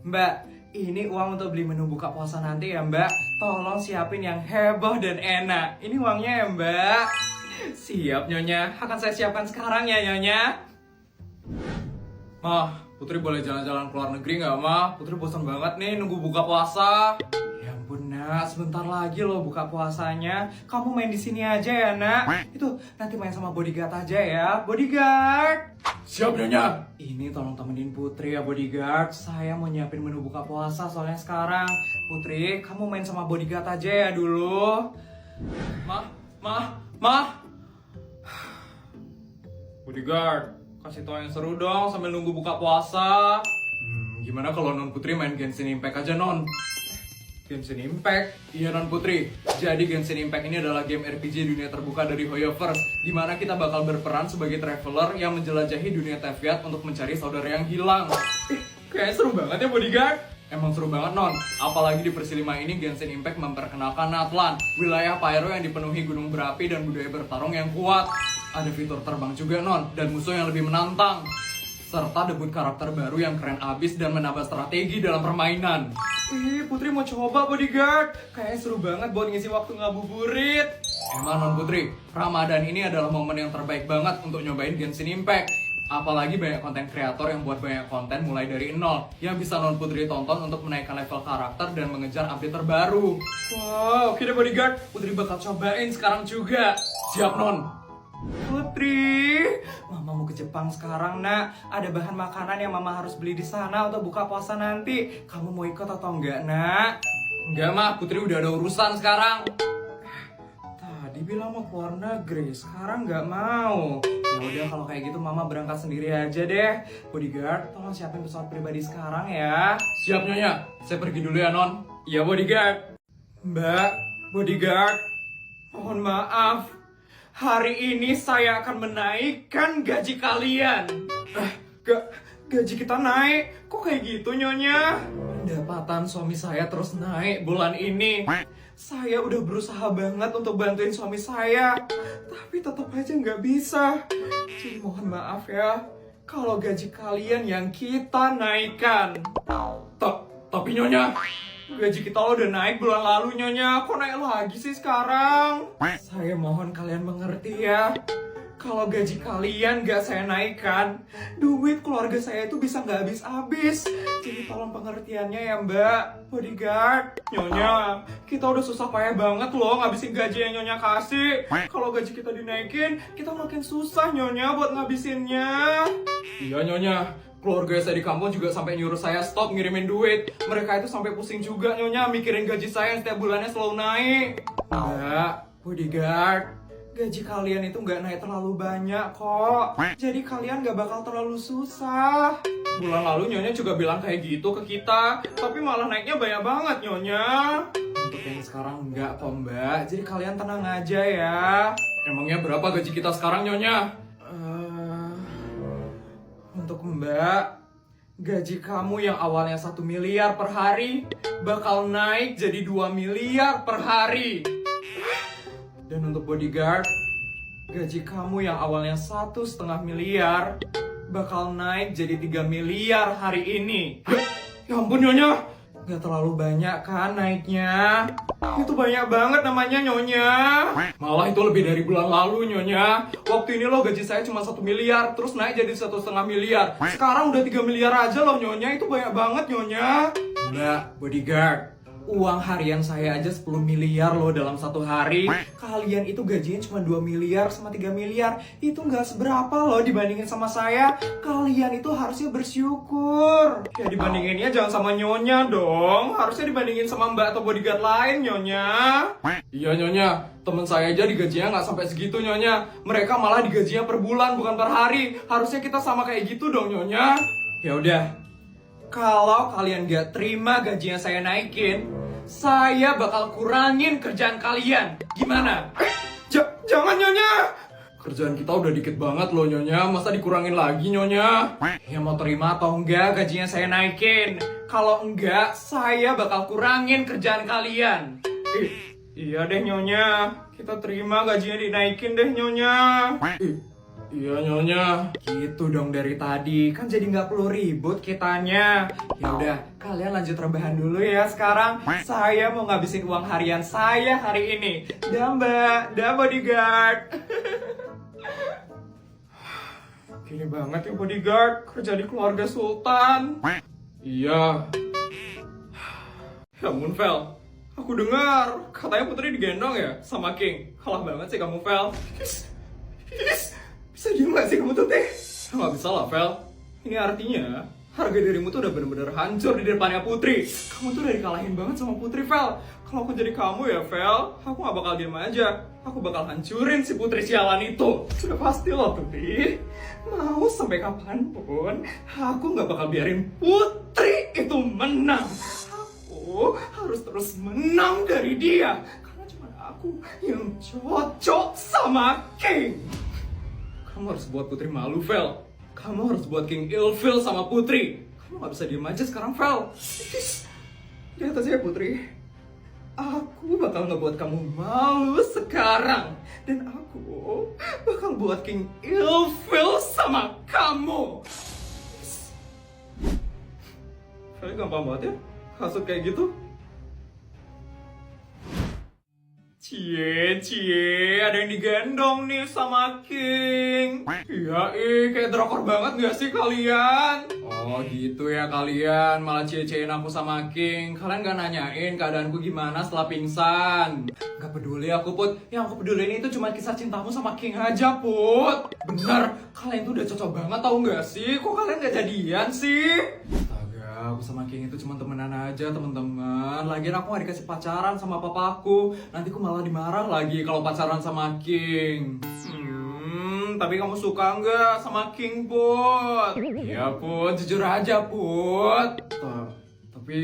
Mbak, ini uang untuk beli menu buka puasa nanti ya Mbak. Tolong siapin yang heboh dan enak. Ini uangnya ya Mbak. Siap Nyonya, akan saya siapkan sekarang ya Nyonya. Mah, Putri boleh jalan-jalan ke luar negeri nggak Mah? Putri bosan banget nih nunggu buka puasa. Ya ampun Nak, sebentar lagi loh buka puasanya. Kamu main di sini aja ya Nak. Itu nanti main sama bodyguard aja ya, bodyguard. Siap Nyonya. Ini tolong temenin Putri ya bodyguard. Saya mau nyiapin menu buka puasa soalnya sekarang. Putri, kamu main sama bodyguard aja ya dulu. Mah. Bodyguard, kasih tau yang seru dong sambil nunggu buka puasa. Gimana kalau Non Putri main Genshin Impact aja Non? Genshin Impact? Iya Non Putri. Jadi Genshin Impact ini adalah game RPG dunia terbuka dari Hoyoverse, dimana kita bakal berperan sebagai traveler yang menjelajahi dunia Teviat untuk mencari saudara yang hilang. Kayaknya seru banget ya bodyguard. Emang seru banget Non, apalagi di versi 5 ini Genshin Impact memperkenalkan Natlan, wilayah Pyro yang dipenuhi gunung berapi dan budaya bertarung yang kuat. Ada fitur terbang juga Non, dan musuh yang lebih menantang. Serta debut karakter baru yang keren abis dan menambah strategi dalam permainan. Putri mau coba bodyguard. Kayaknya seru banget buat ngisi waktu ngabuburit. Emang Non Putri, Ramadan ini adalah momen yang terbaik banget untuk nyobain Genshin Impact. Apalagi banyak konten kreator yang buat banyak konten mulai dari nol yang bisa Non Putri tonton untuk menaikkan level karakter dan mengejar update terbaru. Wow, oke deh bodyguard, Putri bakal cobain sekarang juga. Siap Non? Putri, Mama mau ke Jepang sekarang Nak. Ada bahan makanan yang Mama harus beli di sana untuk buka puasa nanti. Kamu mau ikut atau enggak Nak? Enggak Mah, Putri udah ada urusan sekarang. Tadi bilang mau keluar negeri, sekarang nggak mau. Ya udah kalau kayak gitu Mama berangkat sendiri aja deh. Bodyguard, tolong siapin pesawat pribadi sekarang ya. Siap Nyonya, saya pergi dulu ya Non. Iya bodyguard. Mbak, bodyguard, mohon maaf. Hari ini saya akan menaikkan gaji kalian. Gaji kita naik? Kok kayak gitu Nyonya? Pendapatan suami saya terus naik bulan ini. Saya udah berusaha banget untuk bantuin suami saya, tapi tetap aja nggak bisa. Jadi mohon maaf ya, kalau gaji kalian yang kita naikkan. Tapi Nyonya, gaji kita lo udah naik bulan lalu Nyonya, kok naik lagi sih sekarang? Saya mohon kalian mengerti ya. Kalau gaji kalian gak saya naikkan, duit keluarga saya itu bisa gak habis-habis. Jadi tolong pengertiannya ya Mbak, bodyguard. Nyonya, kita udah susah payah banget loh ngabisin gaji yang Nyonya kasih. Kalau gaji kita dinaikin, kita makin susah Nyonya buat ngabisinnya. Iya Nyonya, keluarga saya di kampung juga sampai nyuruh saya stop ngirimin duit. Mereka itu sampai pusing juga Nyonya mikirin gaji saya yang setiap bulannya selalu naik. Mbak, bodyguard, gaji kalian itu nggak naik terlalu banyak kok. Jadi kalian nggak bakal terlalu susah. Bulan lalu Nyonya juga bilang kayak gitu ke kita, tapi malah naiknya banyak banget Nyonya. Untuk yang sekarang nggak kok Mbak, jadi kalian tenang aja ya. Emangnya berapa gaji kita sekarang Nyonya? Untuk Mbak, gaji kamu yang awalnya 1 miliar per hari bakal naik jadi 2 miliar per hari. Dan untuk bodyguard, gaji kamu yang awalnya 1,5 miliar bakal naik jadi 3 miliar hari ini. Ya ampun Nyonya, gak terlalu banyak kan naiknya? Itu banyak banget namanya Nyonya. Malah itu lebih dari bulan lalu Nyonya. Waktu ini loh gaji saya cuma 1 miliar, terus naik jadi 1,5 miliar. Sekarang udah 3 miliar aja loh Nyonya, itu banyak banget Nyonya. Mbak, bodyguard, uang harian saya aja 10 miliar loh dalam satu hari. Kalian itu gajinya cuma 2 miliar sama 3 miliar. Itu nggak seberapa loh dibandingin sama saya. Kalian itu harusnya bersyukur. Ya dibandinginnya jangan sama Nyonya dong. Harusnya dibandingin sama Mbak atau bodyguard lain Nyonya. Iya Nyonya, temen saya aja digajinya nggak sampai segitu Nyonya. Mereka malah digajinya per bulan bukan per hari. Harusnya kita sama kayak gitu dong Nyonya. Ya udah, kalau kalian gak terima gajinya saya naikin, saya bakal kurangin kerjaan kalian. Gimana? Jangan Nyonya. Kerjaan kita udah dikit banget loh Nyonya. Masa dikurangin lagi Nyonya? Ya mau terima atau enggak gajinya saya naikin? Kalau enggak, saya bakal kurangin kerjaan kalian. Iya deh Nyonya, kita terima gajinya dinaikin deh Nyonya. Iya Nyonya. Gitu dong dari tadi, kan jadi nggak perlu ribut kitanya. Ya udah, kalian lanjut rebahan dulu ya sekarang. Saya mau ngabisin uang harian saya hari ini. Dah mbak, dah bodyguard. Gini banget ya bodyguard, kerja di keluarga sultan. Iya. Ya ampun Vel, aku dengar katanya Putri digendong ya sama King. Kalah banget sih kamu Vel. Bisa diem gak sih kamu tuh teh? Gak bisa lah Vel. Ini artinya harga dirimu tuh udah bener-bener hancur di depannya Putri. Kamu tuh udah dikalahin banget sama Putri Vel. Kalau aku jadi kamu ya Vel, aku gak bakal diem aja. Aku bakal hancurin si Putri sialan itu. Sudah pasti loh Putri. Mau sampai kapanpun, aku gak bakal biarin Putri itu menang. Aku harus terus menang dari dia. Karena cuma aku yang cocok sama King. Kamu harus buat Putri malu, Vel. Kamu harus buat King ilfil sama Putri. Kamu gak bisa diem aja sekarang, Vel. Lihat aja ya, Putri. Aku bakal ngebuat kamu malu sekarang. Dan aku bakal buat King ilfil sama kamu. Kalian gampang banget ya kasut kayak gitu. Cie, ada yang digendong nih sama King. Iya, kayak drakor banget gak sih kalian? Oh gitu ya kalian, malah cie-ciein aku sama King. Kalian gak nanyain keadaanku gimana setelah pingsan. Gak peduli aku Put, yang aku peduli itu cuma kisah cintamu sama King aja Put. Bener, kalian tuh udah cocok banget tau gak sih? Kok kalian gak jadian sih? Aku sama King itu cuma temenan aja teman-teman. Lagian aku gak dikasih pacaran sama papaku. Nanti aku malah dimarah lagi kalau pacaran sama King. Tapi kamu suka nggak sama King Put? Iya Put, jujur aja Put. Tapi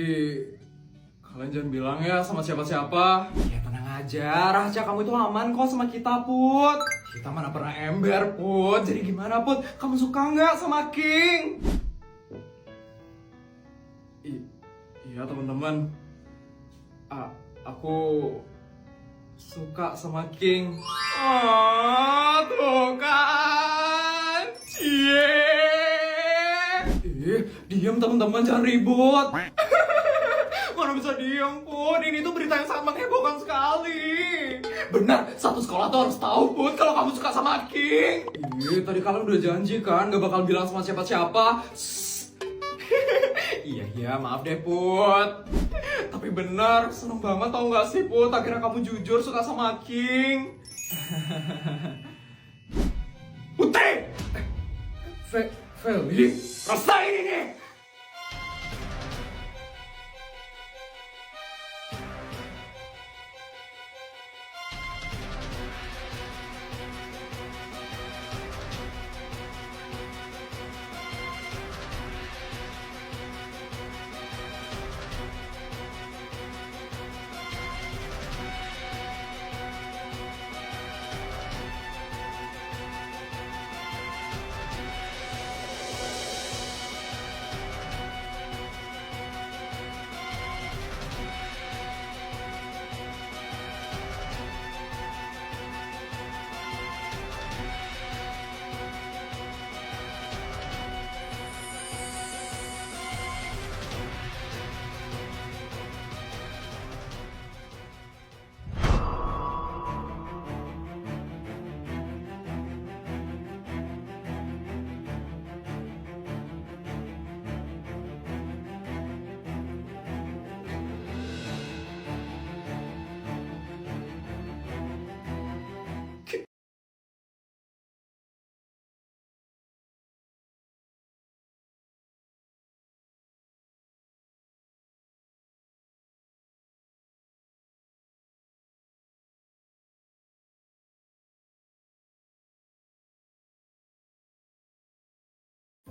kalian jangan bilang ya sama siapa-siapa. Ya tenang aja, rahasia kamu itu aman kok sama kita Put. Kita mana pernah ember Put. Jadi gimana Put? Kamu suka nggak sama King? Iya teman-teman, aku suka sama King. Tuh kan, diam teman-teman, jangan ribut. Mana bisa diam Put, ini tuh berita yang sangat menghebohkan sekali. Benar, satu sekolah tuh harus tahu Put kalau kamu suka sama King. Tadi kalian udah janji kan gak bakal bilang sama siapa-siapa. Iya, maaf deh Put. Tapi bener, seneng banget tau gak sih Put, akhirnya kamu jujur suka sama King. Putri! Feli, rasain ini!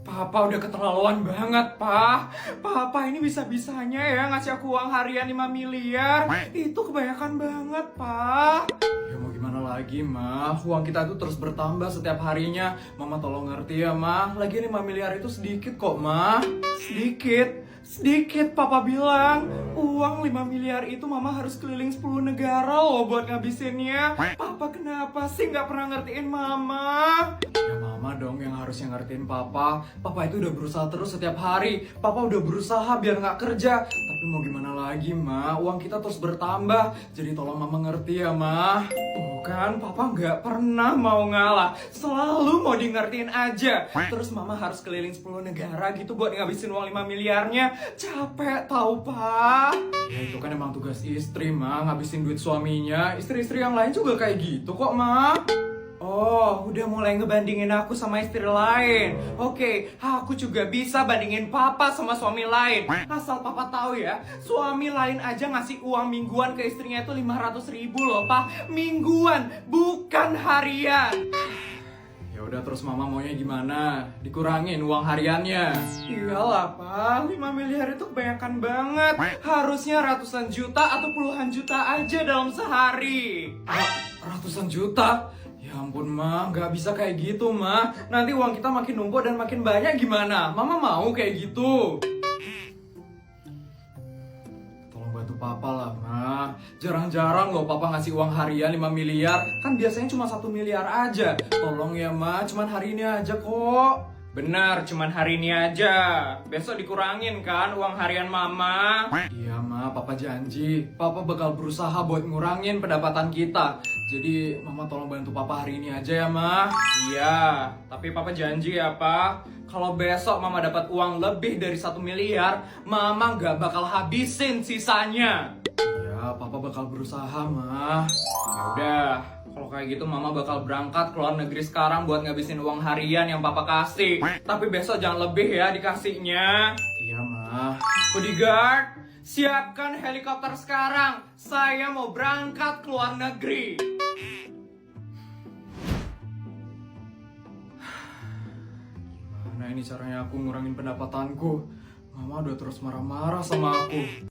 Papa udah keterlaluan banget, Pak. Papa ini bisa-bisanya ya ngasih aku uang harian 5 miliar. Itu kebanyakan banget, Pak. Ya mau gimana lagi, Ma? Uang kita itu terus bertambah setiap harinya. Mama tolong ngerti ya, Ma. Lagi 5 miliar itu sedikit kok, Ma. Sedikit, Papa bilang. Uang 5 miliar itu Mama harus keliling 10 negara loh buat ngabisinnya. Papa kenapa sih nggak pernah ngertiin Mama? Ya, Mama dong yang harusnya ngertiin Papa. Papa itu udah berusaha terus setiap hari. Papa udah berusaha biar nggak kerja. Tapi mau gimana lagi, Ma? Uang kita terus bertambah. Jadi tolong Mama ngerti ya, Ma. Tuh kan, Papa nggak pernah mau ngalah. Selalu mau di ngertiin aja. Terus Mama harus keliling 10 negara gitu buat ngabisin uang 5 miliarnya. Capek tau, Pak. Ya itu kan emang tugas istri, Ma. Ngabisin duit suaminya. Istri-istri yang lain juga kayak gitu kok, Ma. Oh, udah mulai ngebandingin aku sama istri lain. Oke, aku juga bisa bandingin Papa sama suami lain. Asal Papa tahu ya, suami lain aja ngasih uang mingguan ke istrinya itu 500.000 loh, Pak. Mingguan, bukan harian. Ya udah, terus Mama maunya gimana? Dikurangin uang hariannya. Iyalah, Pak. 5 miliar itu kebanyakan banget. Harusnya ratusan juta atau puluhan juta aja dalam sehari. Ratusan juta? Ya ampun, Ma, nggak bisa kayak gitu, Ma. Nanti uang kita makin numpuk dan makin banyak gimana? Mama mau kayak gitu? Tolong bantu Papa lah, Ma. Jarang-jarang loh Papa ngasih uang harian 5 miliar. Kan biasanya cuma 1 miliar aja. Tolong ya, Ma, cuman hari ini aja kok. Benar, cuman hari ini aja. Besok dikurangin kan uang harian Mama? Iya, Ma, Papa janji. Papa bakal berusaha buat ngurangin pendapatan kita. Jadi, Mama tolong bantu Papa hari ini aja ya, Ma. Iya, tapi Papa janji ya, Pak. Kalau besok Mama dapat uang lebih dari 1 miliar, Mama nggak bakal habisin sisanya. Iya, Papa bakal berusaha, Ma. Ya udah. Kalau kayak gitu Mama bakal berangkat ke luar negeri sekarang buat ngabisin uang harian yang Papa kasih. Tapi besok jangan lebih ya dikasihnya. Iya, Ma. Bodyguard, siapkan helikopter sekarang. Saya mau berangkat ke luar negeri. Gimana ini caranya aku ngurangin pendapatanku? Mama udah terus marah-marah sama aku.